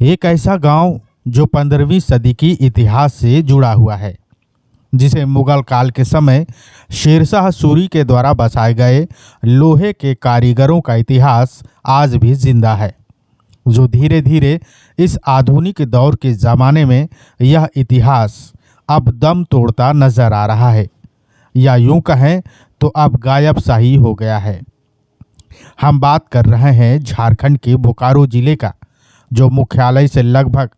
एक ऐसा गांव जो 15वीं सदी की इतिहास से जुड़ा हुआ है, जिसे मुगल काल के समय शेरशाह सूरी के द्वारा बसाए गए लोहे के कारीगरों का इतिहास आज भी जिंदा है, जो धीरे धीरे इस आधुनिक दौर के ज़माने में यह इतिहास अब दम तोड़ता नजर आ रहा है, या यूं कहें तो अब गायब सा ही हो गया है। हम बात कर रहे हैं झारखंड के बोकारो जिले का, जो मुख्यालय से लगभग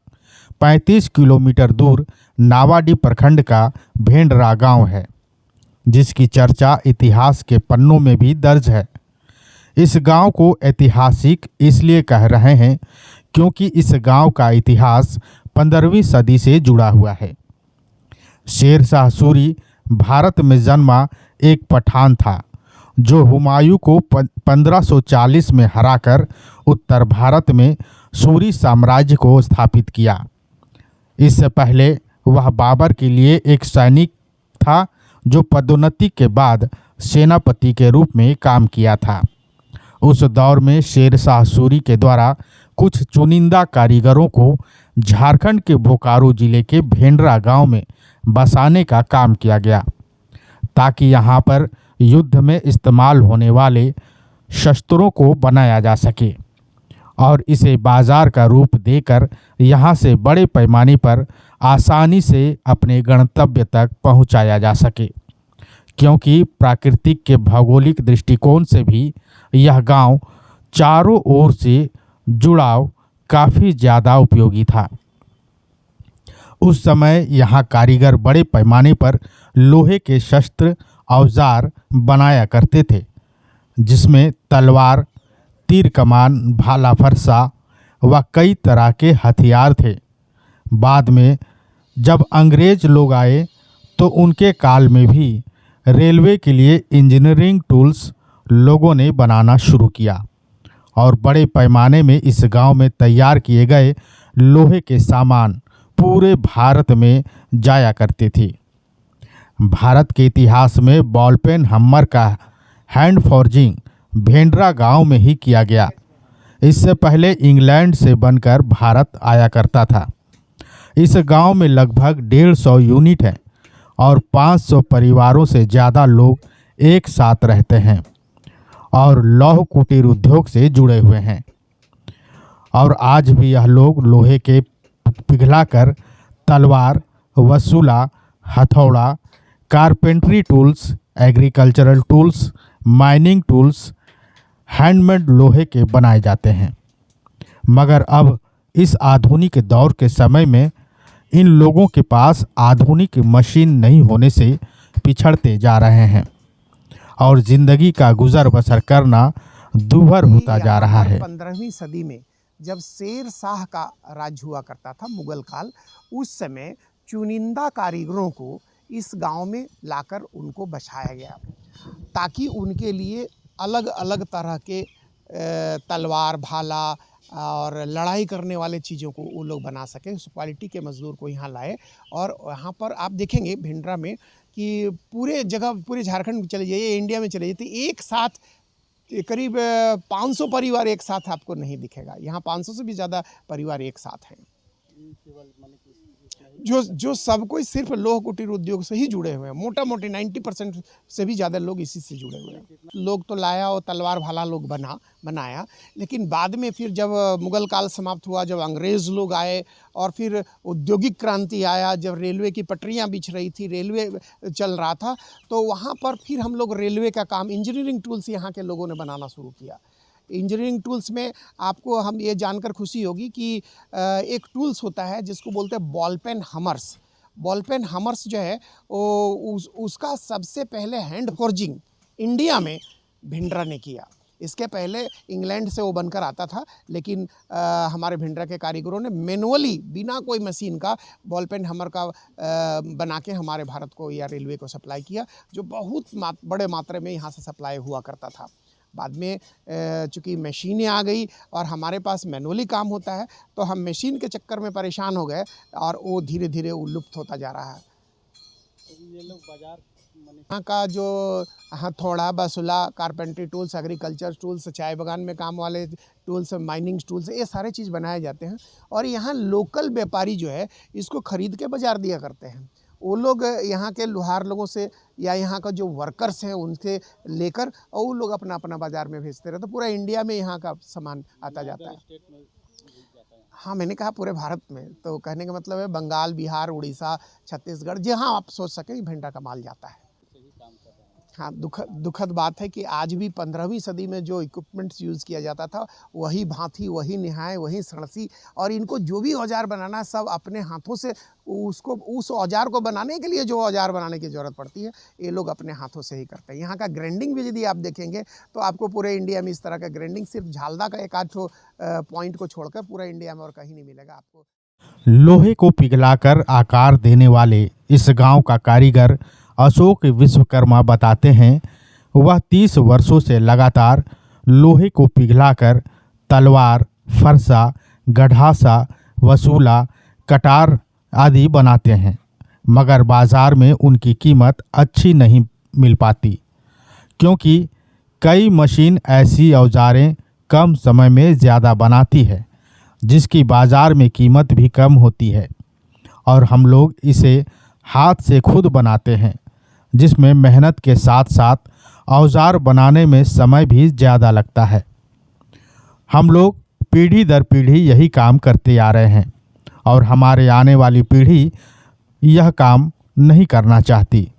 35 किलोमीटर दूर नावाडी प्रखंड का भेंडरा गांव है, जिसकी चर्चा इतिहास के पन्नों में भी दर्ज है। इस गांव को ऐतिहासिक इसलिए कह रहे हैं क्योंकि इस गांव का इतिहास 15वीं सदी से जुड़ा हुआ है। शेरशाह सूरी भारत में जन्मा एक पठान था, जो हुमायूं को 1540 में हराकर उत्तर भारत में सूरी साम्राज्य को स्थापित किया। इससे पहले वह बाबर के लिए एक सैनिक था, जो पदोन्नति के बाद सेनापति के रूप में काम किया था। उस दौर में शेरशाह सूरी के द्वारा कुछ चुनिंदा कारीगरों को झारखंड के बोकारो जिले के भेंडरा गांव में बसाने का काम किया गया, ताकि यहां पर युद्ध में इस्तेमाल होने वाले शस्त्रों को बनाया जा सके और इसे बाजार का रूप देकर यहां से बड़े पैमाने पर आसानी से अपने गंतव्य तक पहुंचाया जा सके, क्योंकि प्राकृतिक के भौगोलिक दृष्टिकोण से भी यह गांव चारों ओर से जुड़ाव काफ़ी ज़्यादा उपयोगी था। उस समय यहाँ कारीगर बड़े पैमाने पर लोहे के शस्त्र औजार बनाया करते थे, जिसमें तलवार, तीर कमान, भाला फरसा व कई तरह के हथियार थे। बाद में जब अंग्रेज लोग आए तो उनके काल में भी रेलवे के लिए इंजीनियरिंग टूल्स लोगों ने बनाना शुरू किया और बड़े पैमाने में इस गांव में तैयार किए गए लोहे के सामान पूरे भारत में जाया करते थे। भारत के इतिहास में बॉल पेन हैमर का हैंड फोर्जिंग भेंडरा गांव में ही किया गया। इससे पहले इंग्लैंड से बनकर भारत आया करता था। इस गांव में लगभग 150 यूनिट है और 500 परिवारों से ज़्यादा लोग एक साथ रहते हैं और लौह कुटीर उद्योग से जुड़े हुए हैं। और आज भी यह लोग लोहे के पिघलाकर तलवार, वसूला, हथौड़ा, carpentry tools, agricultural tools, mining tools, handmade लोहे के बनाए जाते हैं। मगर अब इस आधुनिक दौर के समय में इन लोगों के पास आधुनिक मशीन नहीं होने से पिछड़ते जा रहे हैं और जिंदगी का गुजर बसर करना दूभर होता जा रहा है। 15वीं सदी में जब शेर शाह का राज हुआ करता था, मुगल काल, उस समय चुनिंदा कारीगरों को इस गांव में लाकर उनको बसाया गया, ताकि उनके लिए अलग अलग तरह के तलवार, भाला और लड़ाई करने वाले चीज़ों को वो लोग बना सकें। उस क्वालिटी के मज़दूर को यहाँ लाए और यहाँ पर आप देखेंगे भेंडरा में कि पूरे जगह, पूरे झारखंड में चले जाइए, इंडिया में चले जाइए, तो एक साथ करीब 500 परिवार एक साथ आपको नहीं दिखेगा। यहाँ 500 से भी ज़्यादा परिवार एक साथ हैं, जो सब कोई सिर्फ लोह कुटीर उद्योग से ही जुड़े हुए हैं। मोटा मोटी 90% से भी ज़्यादा लोग इसी से जुड़े हुए हैं। लोग तो लाया और तलवार भाला लोग बनाया, लेकिन बाद में फिर जब मुगल काल समाप्त हुआ, जब अंग्रेज़ लोग आए और फिर औद्योगिक क्रांति आया, जब रेलवे की पटरियां बिछ रही थी, रेलवे चल रहा था, तो वहाँ पर फिर हम लोग रेलवे का काम, इंजीनियरिंग टूल्स यहाँ के लोगों ने बनाना शुरू किया। इंजीनियरिंग टूल्स में आपको हम ये जानकर खुशी होगी कि एक टूल्स होता है जिसको बोलते हैं ball peen hammers. Ball peen hammers जो है वो उसका सबसे पहले हैंड फोर्जिंग इंडिया में भिंडरा ने किया। इसके पहले इंग्लैंड से वो बनकर आता था, लेकिन हमारे भिंडरा के कारीगरों ने मैनुअली बिना कोई मशीन का बॉल पेन हैमर का बना के हमारे भारत को या रेलवे को सप्लाई किया, जो बहुत बड़े मात्रा में यहाँ से सप्लाई हुआ करता था। बाद में चूँकि मशीनें आ गई और हमारे पास मैनुअली काम होता है, तो हम मशीन के चक्कर में परेशान हो गए और वो धीरे धीरे लुप्त होता जा रहा है। ये लोग बाजार यहाँ का जो हथौड़ा, बसुला, कारपेंट्री टूल्स, एग्रीकल्चर टूल्स, चाय बागान में काम वाले टूल्स, माइनिंग टूल्स, ये सारे चीज़ बनाए जाते हैं। और यहाँ लोकल व्यापारी जो है इसको खरीद के बाजार दिया करते हैं। वो लोग यहाँ के लोहार लोगों से या यहाँ का जो वर्कर्स हैं उनसे लेकर और वो लोग अपना अपना बाजार में भेजते रहते। तो पूरा इंडिया में यहाँ का सामान आता जाता है। हाँ, मैंने कहा पूरे भारत में, तो कहने का मतलब है बंगाल, बिहार, उड़ीसा, छत्तीसगढ़, जहाँ आप सोच सकें भेंटा का माल जाता है। हाँ, दुखद बात है कि आज भी 15वीं सदी में जो इक्विपमेंट्स यूज़ किया जाता था वही भांति, वही निहाय, वही सड़सी, और इनको जो भी औजार बनाना सब अपने हाथों से उसको, उस औजार को बनाने के लिए जो औजार बनाने की ज़रूरत पड़ती है ये लोग अपने हाथों से ही करते हैं। यहाँ का ग्राइंडिंग भी यदि आप देखेंगे तो आपको पूरे इंडिया में इस तरह का ग्राइंडिंग सिर्फ झालदा का एक आध पॉइंट को छोड़कर पूरा इंडिया में और कहीं नहीं मिलेगा आपको। लोहे को पिघलाकर आकार देने वाले इस गांव का कारीगर अशोक विश्वकर्मा बताते हैं, वह 30 वर्षों से लगातार लोहे को पिघलाकर तलवार, फरसा, गढ़ासा, वसूला, कटार आदि बनाते हैं, मगर बाजार में उनकी कीमत अच्छी नहीं मिल पाती, क्योंकि कई मशीन ऐसी औजारें कम समय में ज़्यादा बनाती है जिसकी बाजार में कीमत भी कम होती है, और हम लोग इसे हाथ से खुद बनाते हैं, जिसमें मेहनत के साथ साथ औजार बनाने में समय भी ज़्यादा लगता है। हम लोग पीढ़ी दर पीढ़ी यही काम करते आ रहे हैं और हमारे आने वाली पीढ़ी यह काम नहीं करना चाहती।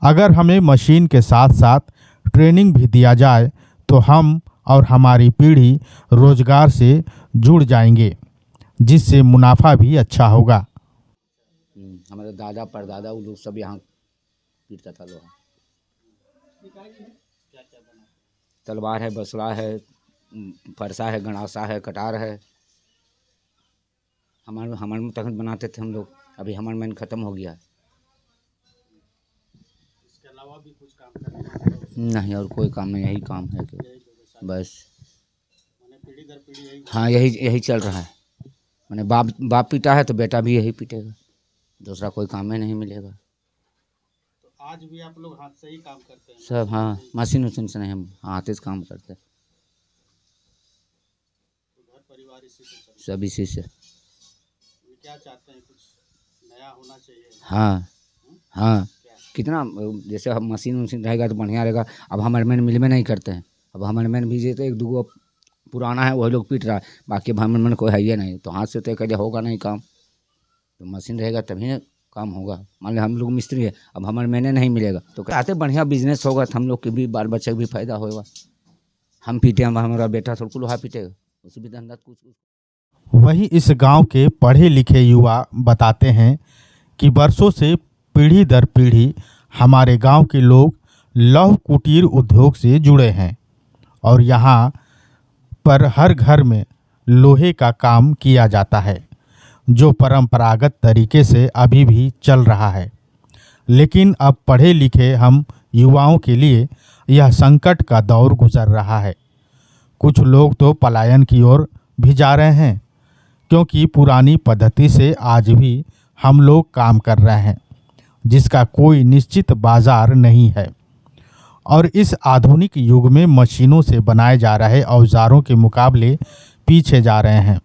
अगर हमें मशीन के साथ साथ ट्रेनिंग भी दिया जाए तो हम और हमारी पीढ़ी रोजगार से जुड़ जाएंगे, जिससे मुनाफा भी अच्छा होगा। हमारे दादा परदादा वो लोग सब यहाँ पीटता था लोहा। तलवार है, बसला है, फरसा है, गणासा है, कटार है। हमारे में तक बनाते थे हम लोग, अभी हमारा मैन ख़त्म हो गया। इसके अलावा भी कुछ काम करना नहीं, और कोई काम नहीं, यही काम है कि बस पीढ़ी दर पीढ़ी यही। हाँ, यही चल रहा है। मैंने बाप पीटा है तो बेटा भी यही पीटेगा, दूसरा कोई काम ही नहीं मिलेगा। तो आज भी आप लोग हाथ से ही काम करते हैं? सब हाँ, मशीन वशीन से नहीं, हम हाथ से काम करते हैं। तो घर परिवार इसी से चलता सब इसी से। है। क्या चाहते हैं, कुछ नया होना चाहिए? हाँ हाँ, कितना जैसे हम मशीन वशीन रहेगा तो बढ़िया रहेगा। अब हमारे मैन मिल में नहीं करते हैं। अब हमारे मैन भी जैसे एक दो पुराना है वही लोग पीट रहा है, बाकी हमारे मैन कोई है ही नहीं। तो हाथ से तो कहीं होगा नहीं काम, तो मशीन रहेगा तभी ना काम होगा। मान लो हम लोग मिस्त्री है, अब हमारे मैंने नहीं मिलेगा तो कहते बढ़िया बिजनेस होगा तो हम लोग के भी बाल बच्चे का भी फायदा होगा। हम पीटे, हमारा बेटा थोड़ा लोहा पीटेगा, उसे भी धंधा कुछ। वहीं इस गांव के पढ़े लिखे युवा बताते हैं कि वर्षों से पीढ़ी दर पीढ़ी हमारे गांव के लोग लौह कुटीर उद्योग से जुड़े हैं और यहाँ पर हर घर में लोहे का काम किया जाता है, जो परंपरागत तरीके से अभी भी चल रहा है। लेकिन अब पढ़े लिखे हम युवाओं के लिए यह संकट का दौर गुजर रहा है। कुछ लोग तो पलायन की ओर भी जा रहे हैं, क्योंकि पुरानी पद्धति से आज भी हम लोग काम कर रहे हैं, जिसका कोई निश्चित बाजार नहीं है, और इस आधुनिक युग में मशीनों से बनाए जा रहे औजारों के मुकाबले पीछे जा रहे हैं,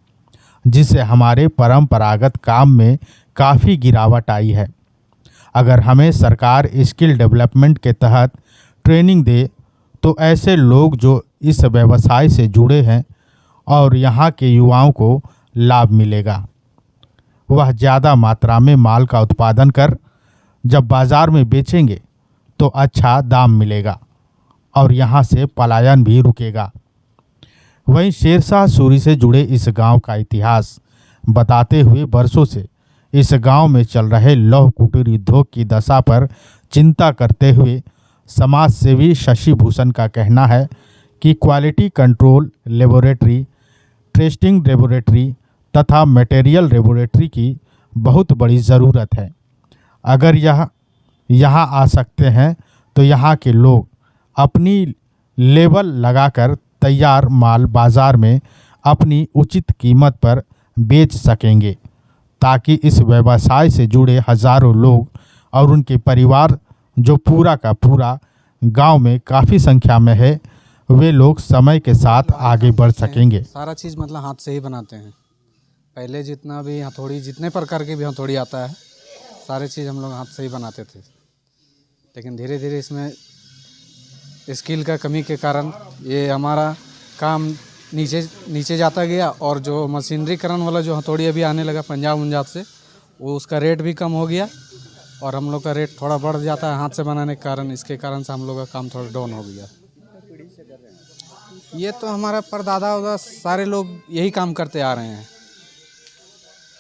जिससे हमारे परंपरागत काम में काफ़ी गिरावट आई है। अगर हमें सरकार स्किल डेवलपमेंट के तहत ट्रेनिंग दे तो ऐसे लोग जो इस व्यवसाय से जुड़े हैं और यहाँ के युवाओं को लाभ मिलेगा। वह ज़्यादा मात्रा में माल का उत्पादन कर जब बाज़ार में बेचेंगे तो अच्छा दाम मिलेगा और यहाँ से पलायन भी रुकेगा। वहीं शेरशाह सूरी से जुड़े इस गांव का इतिहास बताते हुए वर्षों से इस गांव में चल रहे लौह कुटीर उद्योग की दशा पर चिंता करते हुए समाज सेवी शशि भूषण का कहना है कि quality control laboratory, testing laboratory तथा मटेरियल लेबोरेटरी की बहुत बड़ी ज़रूरत है। अगर यह यहाँ आ सकते हैं तो यहाँ के लोग अपनी लेबल लगाकर तैयार माल बाज़ार में अपनी उचित कीमत पर बेच सकेंगे, ताकि इस व्यवसाय से जुड़े हज़ारों लोग और उनके परिवार जो पूरा का पूरा गांव में काफ़ी संख्या में है, वे लोग समय के साथ आगे बढ़ सकेंगे। सारा चीज़ मतलब हाथ से ही बनाते हैं। पहले जितना भी हथौड़ी, जितने प्रकार की भी हथौड़ी आता है, सारे चीज़ हम लोग हाथ से ही बनाते थे। लेकिन धीरे धीरे इसमें स्किल का कमी के कारण ये हमारा काम नीचे जाता गया, और जो मशीनरीकरण वाला जो हथौड़ी अभी आने लगा पंजाब से, वो उसका रेट भी कम हो गया और हम लोग का रेट थोड़ा बढ़ जाता है हाथ से बनाने के कारण। इसके कारण से हम लोग का काम थोड़ा डाउन हो गया। ये तो हमारा परदादा उदा सारे लोग यही काम करते आ रहे हैं।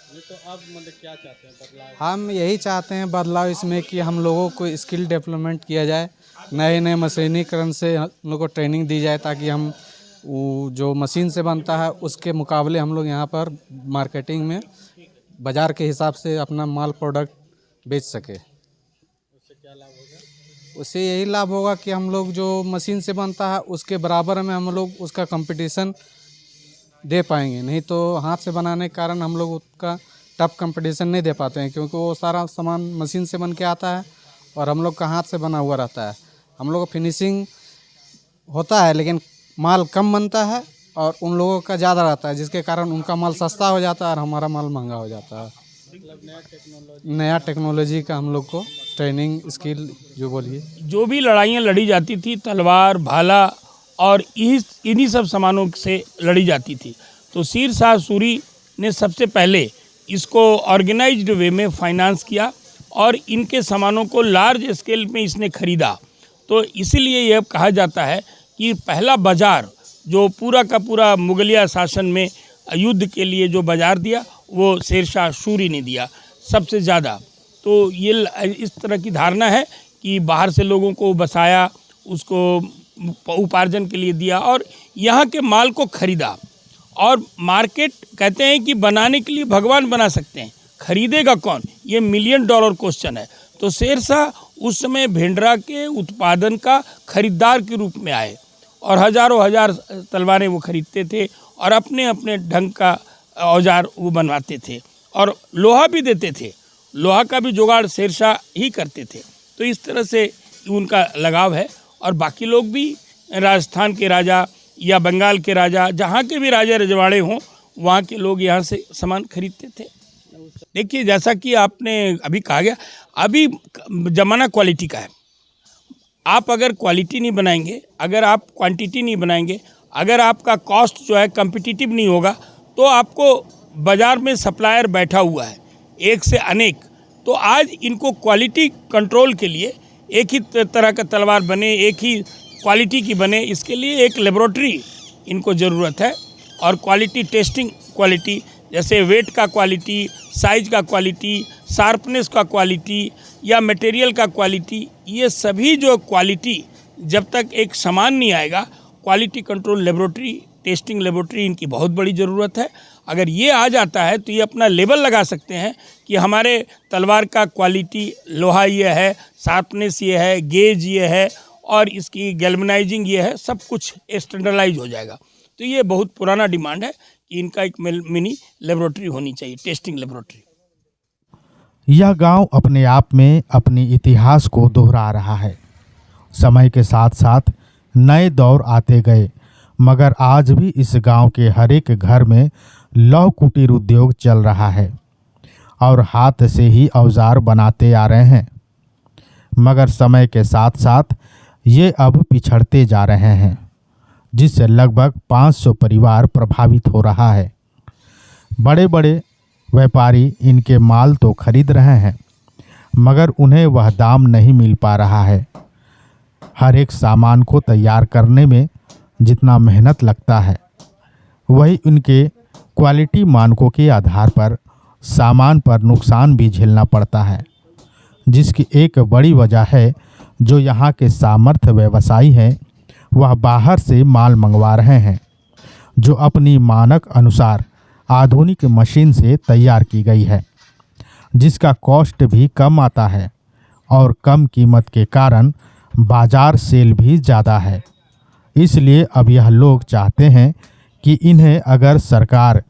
ये तो अब मतलब क्या चाहते हैं बदलाव? हम यही चाहते हैं बदलाव इसमें कि हम लोगों को स्किल डेवलपमेंट किया जाए, नए मशीनीकरण से हम लोग को ट्रेनिंग दी जाए, ताकि हम वो जो मशीन से बनता है उसके मुकाबले हम लोग यहाँ पर मार्केटिंग में बाज़ार के हिसाब से अपना माल प्रोडक्ट बेच सके। उससे क्या लाभ होगा? उससे यही लाभ होगा कि हम लोग जो मशीन से बनता है उसके बराबर में हम लोग उसका कंपटीशन दे पाएंगे। नहीं तो हाथ से बनाने के कारण हम लोग उसका टफ कंपटीशन नहीं दे पाते हैं, क्योंकि वो सारा सामान मशीन से बन के आता है और हम लोग का हाथ से बना हुआ रहता है। हम लोग का फिनिशिंग होता है लेकिन माल कम बनता है और उन लोगों का ज़्यादा रहता है, जिसके कारण उनका माल सस्ता हो जाता है और हमारा माल महंगा हो जाता है। मतलब नया टेक्नोलॉजी का हम लोग को ट्रेनिंग स्किल जो बोलिए, जो भी लड़ाइयाँ लड़ी जाती थी तलवार भाला और इन्हीं सब सामानों से लड़ी जाती थी। तो शेरशाह सूरी ने सबसे पहले इसको ऑर्गेनाइज्ड वे में फाइनेंस किया और इनके सामानों को लार्ज स्केल में इसने खरीदा। तो इसीलिए यह कहा जाता है कि पहला बाज़ार जो पूरा का पूरा मुगलिया शासन में युद्ध के लिए जो बाज़ार दिया वो शेरशाह सूरी ने दिया सबसे ज़्यादा। तो ये इस तरह की धारणा है कि बाहर से लोगों को बसाया, उसको उपार्जन के लिए दिया और यहाँ के माल को खरीदा। और मार्केट कहते हैं कि बनाने के लिए भगवान बना सकते हैं, खरीदेगा कौन, ये $1 मिलियन क्वेश्चन है। तो शेरशाह उस समय भिंडरा के उत्पादन का खरीदार के रूप में आए और हज़ारों हजार तलवारें वो खरीदते थे और अपने अपने ढंग का औजार वो बनवाते थे और लोहा भी देते थे। लोहा का भी जुगाड़ शेरशाह ही करते थे। तो इस तरह से उनका लगाव है। और बाकी लोग भी राजस्थान के राजा या बंगाल के राजा, जहाँ के भी राजा रजवाड़े हों, वहाँ के लोग यहाँ से सामान खरीदते थे। देखिए, जैसा कि आपने अभी कहा गया, अभी ज़माना क्वालिटी का है। आप अगर क्वालिटी नहीं बनाएंगे, अगर आप क्वांटिटी नहीं बनाएंगे, अगर आपका कॉस्ट जो है कम्पिटिटिव नहीं होगा, तो आपको बाज़ार में सप्लायर बैठा हुआ है एक से अनेक। तो आज इनको क्वालिटी कंट्रोल के लिए एक ही तरह का तलवार बने, एक ही क्वालिटी की बने, इसके लिए एक लेबोरेटरी इनको ज़रूरत है। और क्वालिटी टेस्टिंग, क्वालिटी जैसे वेट का क्वालिटी, साइज का क्वालिटी, शार्पनेस का क्वालिटी या मटेरियल का क्वालिटी, ये सभी जो क्वालिटी जब तक एक समान नहीं आएगा, quality control laboratory, testing laboratory इनकी बहुत बड़ी ज़रूरत है। अगर ये आ जाता है तो ये अपना लेबल लगा सकते हैं कि हमारे तलवार का क्वालिटी, लोहा ये है, शार्पनेस ये है, गेज ये है और इसकी गैल्वेनाइजिंग ये है, सब कुछ स्टैंडर्डाइज हो जाएगा। तो ये बहुत पुराना डिमांड है कि इनका एक मिनी लेबोरेटरी होनी चाहिए, टेस्टिंग लेबोरेटरी। यह गांव अपने आप में अपने इतिहास को दोहरा रहा है। समय के साथ साथ नए दौर आते गए, मगर आज भी इस गांव के हर एक घर में लौह कुटीर उद्योग चल रहा है और हाथ से ही औजार बनाते आ रहे हैं। मगर समय के साथ साथ ये अब पिछड़ते जा रहे हैं, जिससे लगभग 500 परिवार प्रभावित हो रहा है। बड़े बड़े व्यापारी इनके माल तो खरीद रहे हैं, मगर उन्हें वह दाम नहीं मिल पा रहा है। हर एक सामान को तैयार करने में जितना मेहनत लगता है, वही उनके क्वालिटी मानकों के आधार पर सामान पर नुकसान भी झेलना पड़ता है, जिसकी एक बड़ी वजह है जो यहाँ के सामर्थ्य व्यवसायी हैं वह बाहर से माल मंगवा रहे हैं, जो अपनी मानक अनुसार आधुनिक मशीन से तैयार की गई है, जिसका कॉस्ट भी कम आता है और कम कीमत के कारण बाजार सेल भी ज़्यादा है। इसलिए अब यह लोग चाहते हैं कि इन्हें अगर सरकार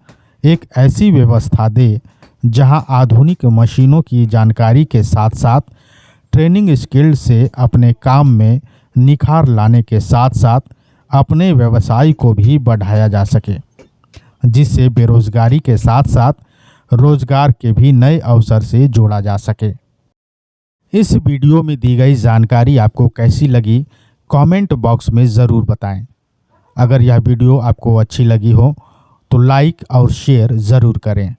एक ऐसी व्यवस्था दे जहां आधुनिक मशीनों की जानकारी के साथ साथ ट्रेनिंग स्किल से अपने काम में निखार लाने के साथ साथ अपने व्यवसाय को भी बढ़ाया जा सके, जिससे बेरोजगारी के साथ साथ रोजगार के भी नए अवसर से जोड़ा जा सके। इस वीडियो में दी गई जानकारी आपको कैसी लगी, कमेंट बॉक्स में ज़रूर बताएं। अगर यह वीडियो आपको अच्छी लगी हो तो लाइक और शेयर ज़रूर करें।